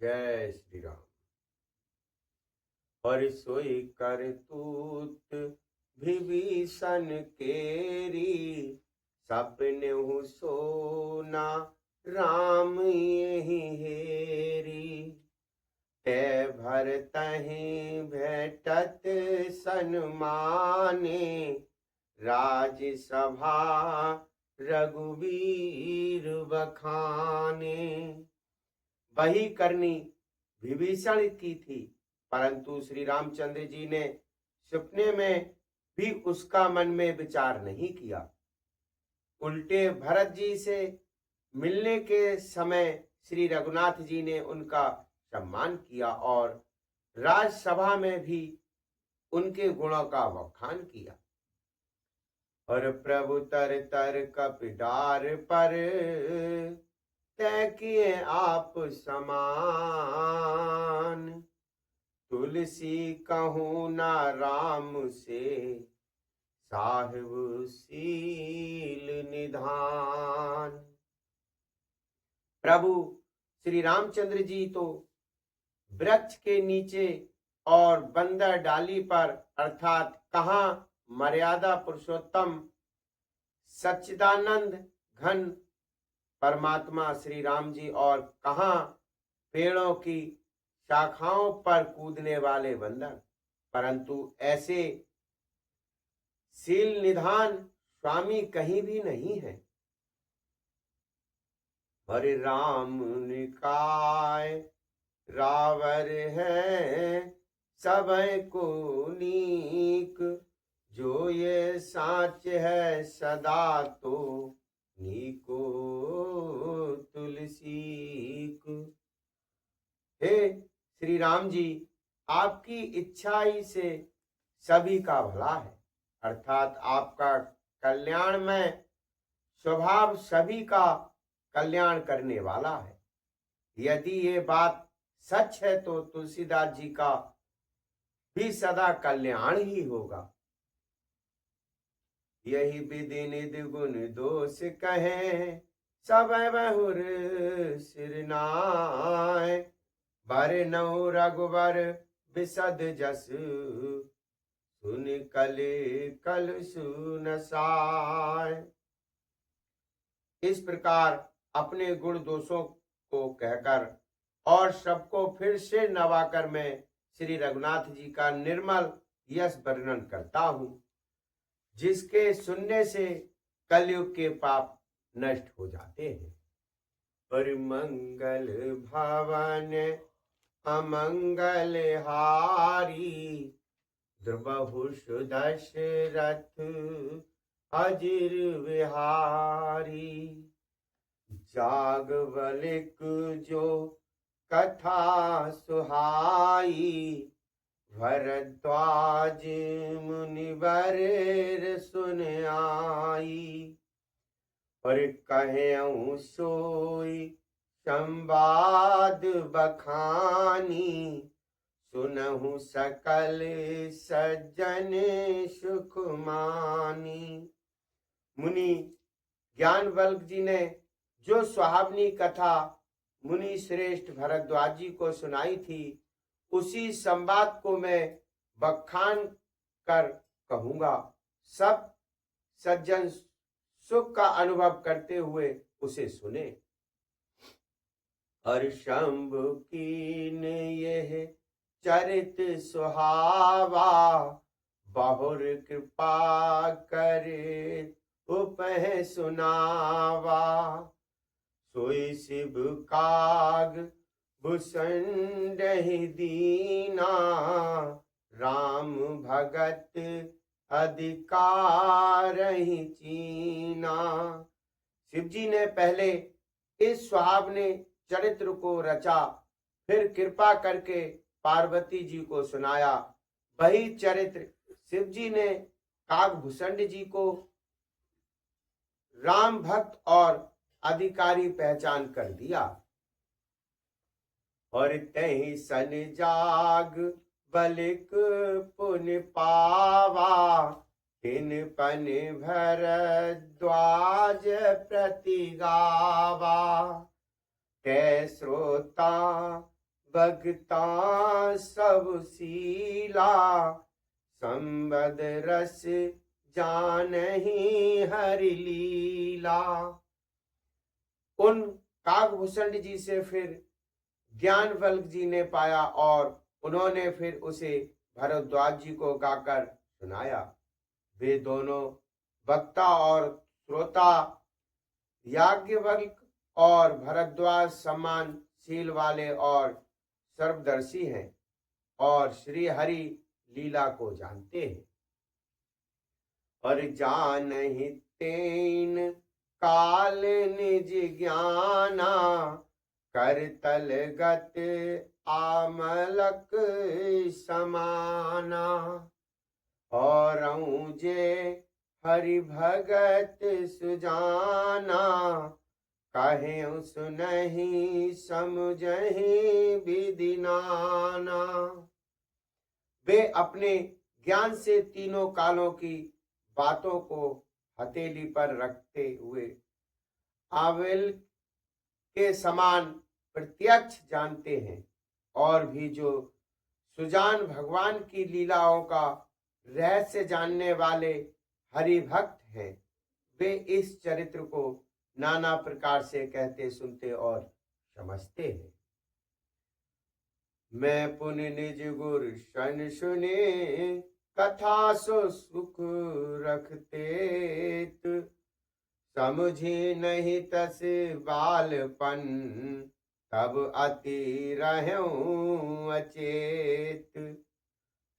जय श्री राम। और सोई करतूत विभीषण केरी, सपने सोना राम यही हेरी। ते भरतहि भेटत सन्माने, राजसभा रघुवीर बखाने। वही करनी विभीषण की थी, परंतु श्री रामचंद्र जी ने सपने में भी उसका मन में विचार नहीं किया। उल्टे भरत जी से मिलने के समय श्री रघुनाथ जी ने उनका सम्मान किया और राजसभा में भी उनके गुणों का बखान किया। और प्रभु तर तर कपिडार पर, तय किए आप समान। तुलसी कहूँ ना राम से, साहिब सील निधान। प्रभु श्री रामचंद्र जी तो वृक्ष के नीचे और बंदर डाली पर, अर्थात कहाँ मर्यादा पुरुषोत्तम सच्चिदानंद घन परमात्मा श्री राम जी, और कहाँ पेड़ों की शाखाओं पर कूदने वाले बंदर, परंतु ऐसे शील निधान स्वामी कहीं भी नहीं है। हरे राम निकाय रावर है, सबय को नीक। जो ये साच है सदा तो, नीको तुलसी को। हे श्री राम जी, आपकी इच्छा ही से सभी का भला है, अर्थात आपका कल्याणमय स्वभाव सभी का कल्याण करने वाला है। यदि ये बात सच है तो तुलसीदास जी का भी सदा कल्याण ही होगा। यही विधि निधि गुण दोष कहे, सब बहुर सिरनाय। बर नौ रघुवर विशद जस, सुन कल कल सुनसाय। इस प्रकार अपने गुण दोषों को कहकर और सबको फिर से नवाकर मैं श्री रघुनाथ जी का निर्मल यश वर्णन करता हूं, जिसके सुनने से कलयुग के पाप नष्ट हो जाते हैं। पर मंगल भवन अमंगल हारी, द्रुबहुष दशरथ अजिर विहारी। जागवलिक जो कथा सुहाई, भरद्वाज मुनिवर सुन आई। और कहे सोई संवाद बखानी, सुनहु सकल सज्जन सुख मानी। मुनि ज्ञानवल्क जी ने जो सुहावनी कथा मुनि श्रेष्ठ भरद्वाज जी को सुनाई थी, उसी संवाद को मैं बखान कर कहूंगा। सब सज्जन सुख का अनुभव करते हुए उसे सुने। और शंभु कीन यह चरित सुहावा, बहुर कृपा करे उपह सुनावा। सोई शिव काग भूषण दीना, राम भगत अधिकार ही चीना। शिव जी ने पहले इस सुहावने चरित्र को रचा, फिर कृपा करके पार्वती जी को सुनाया। वही चरित्र शिव जी ने कागभूषण जी को राम भक्त और अधिकारी पहचान कर दिया। और तहि सन जाग बलिक पुन पावा, तिन पन भरद्वाज प्रति गावा। कै श्रोता भगता सब सीला, संबद रस जानहि हरि लीला। उन काकभूषण जी से फिर ज्ञानवल्क जी ने पाया और उन्होंने फिर उसे भरद्वाज जी को गाकर सुनाया। वे दोनों वक्ता और श्रोता याज्ञवल्क और भरद्वाज सम्मानशील वाले और सर्वदर्शी हैं और श्री हरि लीला को जानते हैं। और जानहि तेन काल निज ज्ञाना, करतल गत आमलक समाना। और जे हरि भगत सुजाना, कहे सुनहि समझहि विधि नाना। वे अपने ज्ञान से तीनों कालों की बातों को हथेली पर रखते हुए आवेल के समान प्रत्यक्ष जानते हैं, और भी जो सुजान भगवान की लीलाओं का रहस्य जानने वाले हरि भक्त हैं, वे इस चरित्र को नाना प्रकार से कहते सुनते और समझते हैं। मैं पुनि निज गुर सन सुने, कथा सो सुख रखते, समझी नहीं तस बालपन, तब अति रहूं अचेत।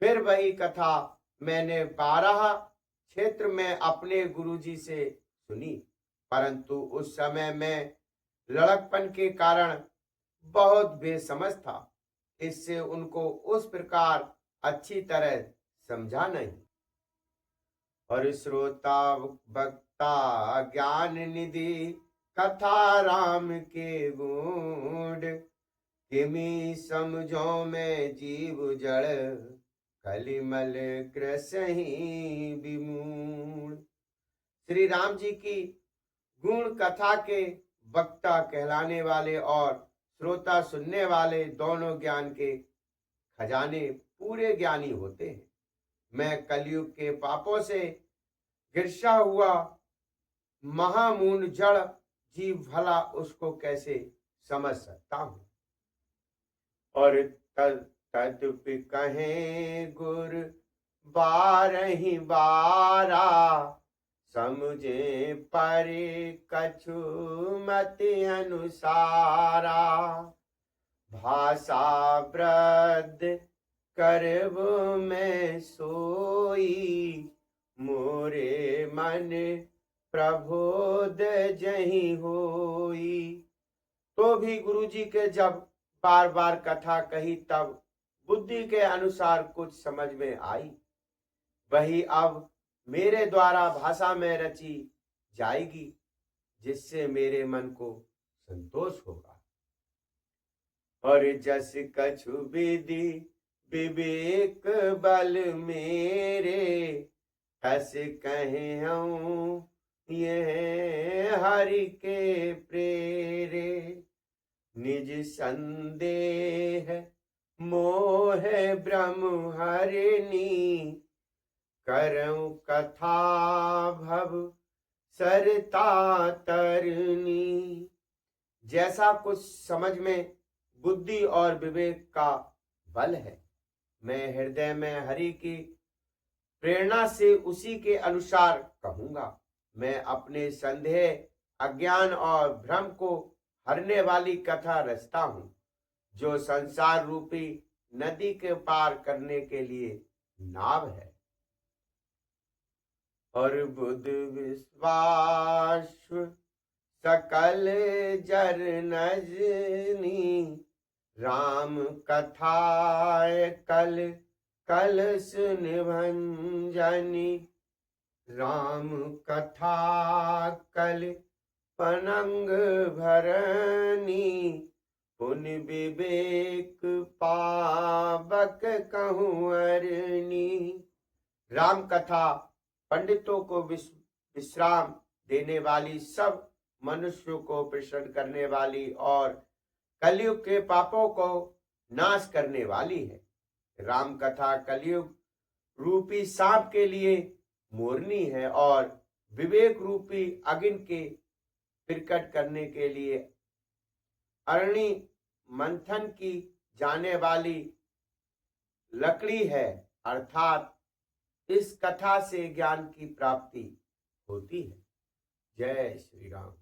फिर वही कथा मैंने 12 क्षेत्र में अपने गुरुजी से सुनी, परंतु उस समय मैं लड़कपन के कारण बहुत बेसमझ था, इससे उनको उस प्रकार अच्छी तरह समझा नहीं। और श्रोता वक्ता ज्ञान निधि, कथा राम के गुण, किमी समझो में जीव जड़, कलिमल कृसहि विमूढ़। श्री राम जी की गुण कथा के वक्ता कहलाने वाले और श्रोता सुनने वाले दोनों ज्ञान के खजाने पूरे ज्ञानी होते हैं। मैं कलयुग के पापों से गिरसा हुआ महामून जड़ जीव भला उसको कैसे समझ सकता हूं। और तदपि कहे गुर 12 बारा, समझे परे कछु मति अनुसारा। भाषा वृद्ध करब में सोई, मोरे मन प्रबोध जही होई। तो भी गुरुजी के जब बार बार कथा कही तब बुद्धि के अनुसार कुछ समझ में आई, वही अब मेरे द्वारा भाषा में रची जाएगी, जिससे मेरे मन को संतोष होगा। और जस कछु विधि विवेक बल मेरे, तस कहे हूँ ये हरि के प्रेरे। निज संदेह मोह ब्रह्म हरिणी, करऊं कथा भव सरता तरनी। जैसा कुछ समझ में बुद्धि और विवेक का बल है, मैं हृदय में हरि की प्रेरणा से उसी के अनुसार कहूंगा। मैं अपने संदेह, अज्ञान और भ्रम को हरने वाली कथा रचता हूं, जो संसार रूपी नदी के पार करने के लिए नाव है। और बुद्ध विश्वास सकल जर नजनी, राम कथा कल कल सुन भंजनी। राम कथा कल पनंग भरनी, पुनि विवेक पावक कहूँ अरनी। राम कथा पंडितों को विश्राम देने वाली, सब मनुष्यों को प्रसन्न करने वाली और कलयुग के पापों को नाश करने वाली है। राम कथा कलयुग रूपी सांप के लिए मोरनी है और विवेक रूपी अग्नि के प्रकट करने के लिए अरणि मंथन की जाने वाली लकड़ी है। अर्थात इस कथा से ज्ञान की प्राप्ति होती है। जय श्री राम।